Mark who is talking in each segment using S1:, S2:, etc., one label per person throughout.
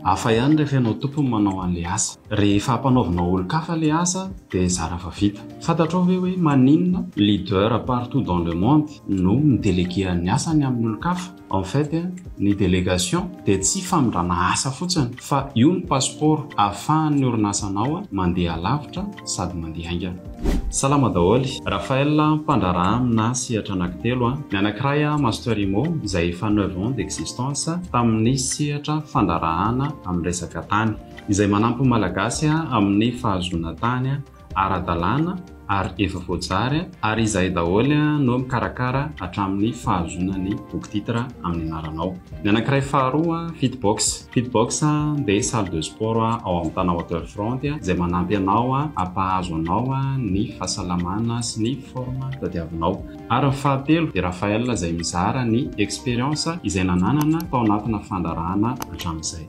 S1: Hafa ihany rehefa ianao tompony manao an'ilay asa. Rehefa hampanaovinao olon-kafa ilay asa dia zara fa vita. Fantatrao ve hoe maninona leader partout dans le monde no midéléguer ny asany amin'ny olon-kafa? En fait, ny délégation dia tsy famindrana asa fotsiny fa io ny passeport ahafahan'ny orinasanao mandeha lavitra sady mandeha aingana. Salama daholy, Raphaël Mpandraraha amina sehatra anankitelo. Ny anankiray Master Imo izay efa 9 ans d'existence tamin'ny sehatra fandrarahana amin'ny resaka tany izay manampy malagasy amin'ny fahazoana tany ara-dalàna ary efa voajary ary izay daholy no mikarakara hatramin'ny fahazoana ny book-titre amin'ny anaranao. Ny anankiray faharoa Fitbox. Fitbox dia salle de sport ao amin'ny tana Waterfront izay manampy anao hampahazo anao ny fahasalamana sy ny forma tadiavinao. Ary ny fahatelo dia Raphaël izay mizara ny expérience izay nananana tao anatina fandarahana hatramin'izay.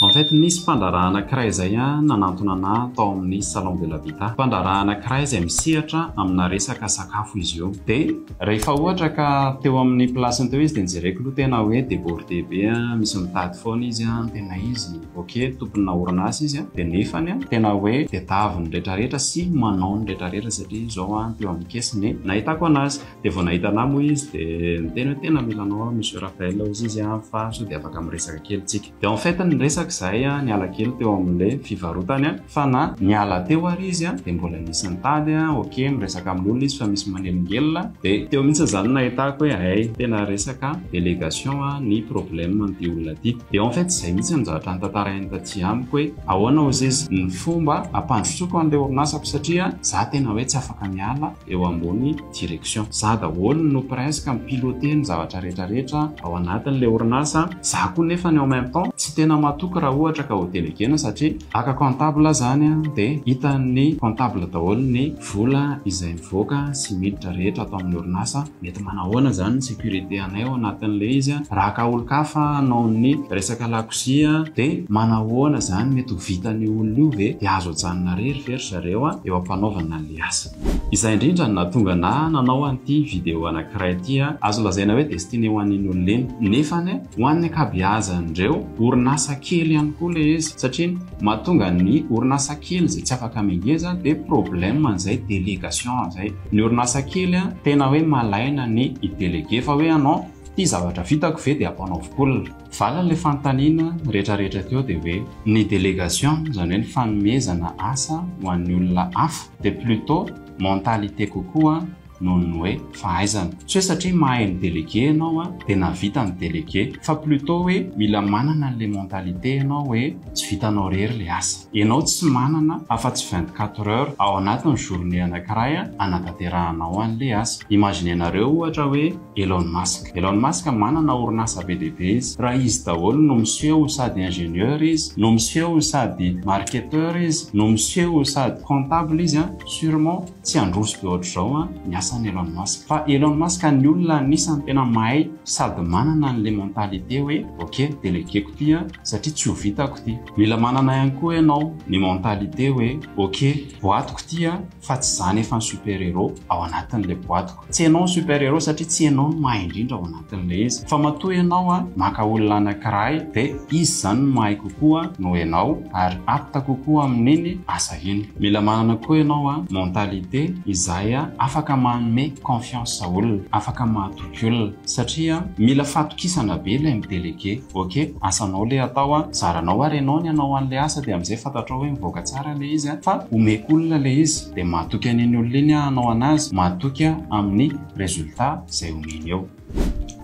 S1: En fait, nisy mpandraraha anankiray izay nanantona anahy tao amin'ny salon de l'habitat. Mpandraraha anankiray izay misehatra amina resaka sakafo izy io. Dia rehefa ohatra ka teo amin'ny plasiny teo izy dia nijereko aloha tena hoe débordé be, misy mitady foana izy tena izy ok tompona orinasa izy dia nefany tena hoe tadiaviny rehetrarehetra sy manao ny rehetrarehetra satria izao teo amin'ny kesiny nahitako anazy. Dia vao nahita anahy moa izy dia niteny hoe tena mila anao monsieur Raphaël ozy izy fa sao dia afaka miresaka kely tsika. Dia en fait ny resaka izay niala kely teo amin'ilay fivarotany fa na niala teo ary izy dia mbola nisy nitady ok miresaka amin'olona izy fa misy manelingelina dia teo mihitsy izany nahitako hoe ay tena resaka délégation ny problème an'ity olona ity. Dia en fait izay mihitsy nizatra ny tantarany taty amiko hoe ahoana ozy izy ny fomba hampandrotsoko an'ilay orinasako satria za tena hoe tsy afaka miala eo ambony direction. Za daholo no presque mipiloter ny zavatra rehetrarehetra ao anatin'ilay orinasa. Za koa nefa ny en même temps tsy tena matoky raha ohatra ka ho déléguena satria aka comptable zany dia hitan'ny comptable daholo ny vola izay mivoaka sy miditra rehetra atao amin'ny orinasa. Mety manahoana zany ny sécurité anay ao anatin'ilay izy raha ka olon-kafa anao ny resaka lakozia dia manahoana zany mety ho vitan'ny olona io ve dia azo ajanona rery zareo eo ampanaovana an'ilay asa. Izay indrindra no nahatonga anahy nanao an'ity vidéo anankiray ity azo lazaina hoe destiné ho an'iny olona iny nefany ho an'ny ankabeazan'ireo orinasa kely ihany koa ilay izy satria mahatonga ny orinasa kely izay tsy afaka mingeza dia problème an'izay délégation izay. Ny orinasa kely tena hoe malaina ny idélégué fa hoe anao ty zavatra vitako ve dia ampanaovikolona. Vala ilay fanontaniana rehetrarehetra teo dia hoe ny délégation izany hoe ny fanomezana asa ho an'ny olona hafa dia plutôt mentalité kokoa noho ny hoe fahaizana. Tsy hoe satria mahay ny délégué ianao dia navita ny délégué fa plutôt hoe mila manana an'ilay mentalité ianao hoe tsy vitanao rery ilay asa. Ianao tsy manana afa-tsy 24 heures ao anatin'ny journée anankiray anatanterahanao an'ilay asa. Imaginenareo ohatra hoe Elon Musk. Elon Musk manana orinasa be dia be izy. Raha izy daholo no miseho sady ingénieur izy, no miseho sady marketeur izy, no miseho sady comptable izy sûrement tsy androso be ohatr'izao ny asan'ny Elon Musk. Fa Elon Musk ny olona anisany tena mahay sady manana an'ilay mentalité hoe ok déléguéko ity satria tsy ho vitako ity. Mila manana ihany koa ianao ny mentalité hoe ok boatiko ity fa tsy zany efa ny super héros ao anatin'ilay boatiko. Tsy ianao ny super héros satria tsy ianao no mahay indrindra ao anatin'ilay izy fa matoa ianao maka olona anankiray dia izy zany no mahay kokoa no ianao ary apta kokoa amin'iny asa iny. Mila manana koa ianao mentalité izay afaka manome confiance olona, afaka mahatoky olona satria mila fatokisana be ilay midélégué. Ok asanao ilay atao zaranao ary ianao ny anao an'ilay asa dia amin'izay fantatrao hoe mivoaka tsara ilay izy fa omeko olona ilay izy dia mahatoky an'iny olona iny anao anazy mahatoky amin'ny résultat izay omeny eo.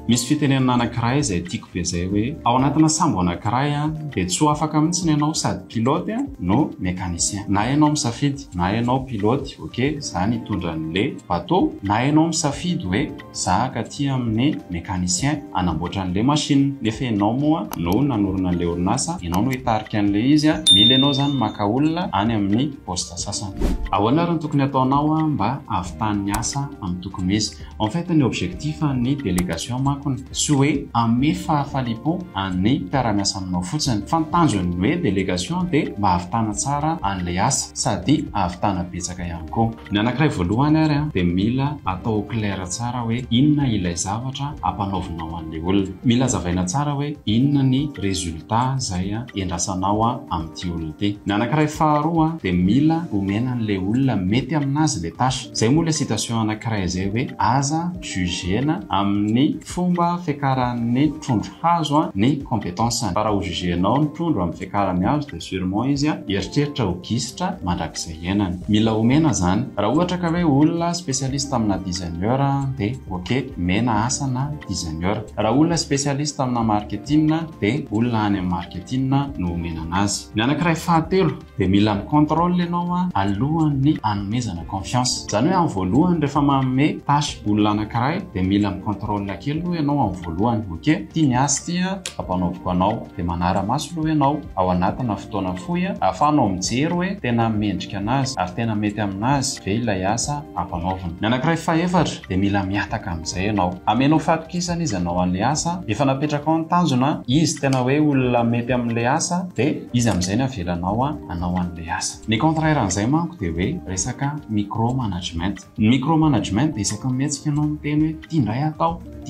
S1: Misy fitenenana anankiray izay tiako be izay hoe ao anatina sambo anankiray dia tsy ho afaka mihitsy ny ianao sady pilote no mécanicien. Na ianao misafidy na ianao pilote ok zany hitondra an'ilay bateau na ianao misafidy hoe za katy amin'ny mécanicien anamboatra an'ilay machine. Nefa ianao moa no nanorina an'ilay orinasa, ianao no hitarika an'ilay izy mila ianao zany maka olona any amin'ny poste sasany. Ahoana ary ny tokony ataonao mba ahavitany asa amin'ny tokony izy? En fait ny objectif ny délégation mankony sy hoe ame fahafalipo any mpiara-miasa aminao fotsiny fa nitanjony hoe délégation dia mba ahavitana tsara an'ilay asa sady ahavitana betsaka ihany koa. Ny anankiray voalohany ary dia mila atao clair tsara hoe inona ilay zavatra ampanaovinao an'ilay olona. Mila zavaina tsara hoe inona ny résultat izay endrasanao amin'ity olona ity. Ny anankiray faharoa dia mila omena an'ilay olona mety aminazy ilay tasy. Izay moa ilay citation anankiray izay hoe aza jugena amin'ny fomba fiakaran'ny trondro hazo ny compétence. Fa raha ho jugenao ny trondro amin'ny fiakarany hazo dia sûrement izy eritreritra ho gisitra mandrakizay henany. Mila omena zany. Raha ohatra ka hoe olona spécialiste amina designer dia ok, mena asana designer. Raha olona spécialiste amina marketing dia olona any amin'ny marketing no omena anazy. Ny anankiray fahatelo dia mila micontrôle ianao alohan'ny hanomezana confiance. Zany hoe amin'ny voalohany rehefa manome tasy olona anankiray dia mila micontrôle kely aloha ianao amin'ny voalohany. Ok, tia ny asa tia ampanaoviko anao dia manara-maso aloha ianao ao anatina fotoana fohy ahafahanao mijery hoe tena mendrika anazy ary tena mety aminazy ve ilay asa ampanaovina. Ny anankiray fahaefatra dia mila miataka amin'izay ianao. Amenao fatokisana izy anao an'ilay asa, efa napetraka ao ny tanjona, izy tena hoe olona mety amin'ilay asa dia izy amin'izay ny avelanao anao an'ilay asa. Ny contraire an'izay manko dia hoe resaka micro management. Ny micro management dia isaky mihetsika ianao miteny hoe tia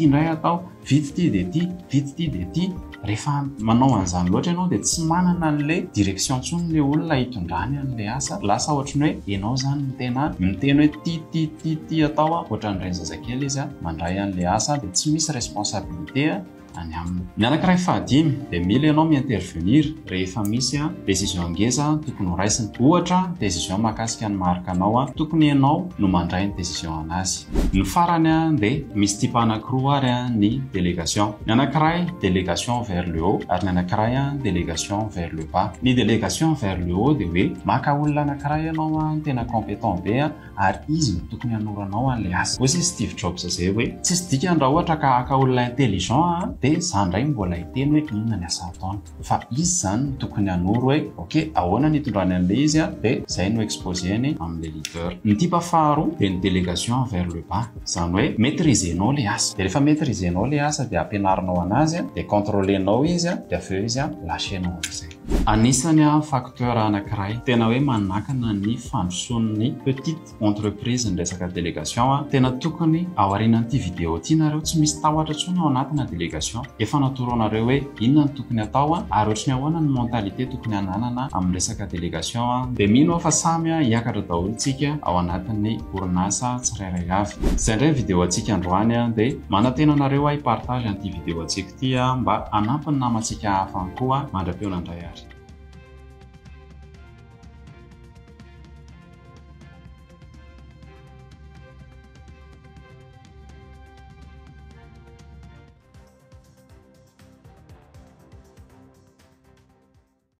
S1: indray atao, vity ty dia ty, vity ty dia ty. Rehefa manao an'izany loatra ianao dia tsy manana an'ilay direction intsony ilay olona hitondrany an'ilay asa. Lasa ohatran'ny hoe ianao zany miteny hoe ty atao ohatran'ireny zazakely izy mandray an'ilay asa dia tsy misy responsabilité any aminy. Ny anankiray fahadimy dia mila ianao mi-intervenir rehefa misy décision ngeza tokony ho raisina. Ohatra décision mahakasika ny marikanao tokony ianao no mandray ny décision anazy. Ny farany dia misy type anankiroa ary ny délégation. Ny anankiray délégation vers le haut ary ny anankiray délégation vers le bas. Ny délégation vers le haut dia hoe maka olona anankiray ianao tena compétent be ary izy no tokony hanoranao an'ilay asa. Hoy Steve Jobs izay hoe tsisy dikany raha ohatra ka aka olona intelligent dia izany indray mbola hiteny hoe inona ny asa ataony. Fa izy zany no tokony hanoro hoe ok, ahoana ny hitondrany an'ilay izy dia izay no exposeny amin'ilay leader. Ny type faharoa dia ny délégation vers le bas. Izany hoe maîtrisenao ilay asa. Dia rehefa maîtrisenao ilay asa dia ampianarinao anazy dia contrôlenao izy dia avy eo izy lâchenao amin'izay. Anisany facteur anankiray tena hoe manakana ny fandrosoan'ny petite entreprise ny resaka délégation tena tokony ao aorianan'ity vidéo ity nareo tsy misy tahotra intsony ao anatina délégation. Efa natoroanareo hoe inona ny tokony atao ary ohatrany ahoana ny mentalité tokony hananana amin'ny resaka délégation dia mino fa samy hiakatra daholo isika ao anatin'ny orinasa tsirairay avy. Izay indray vidéo antsika androany dia manantena anareo hipartage an'ity vidéo antsika ity mba hanampy ny namantsika hafa koa mandra-peona indray ary.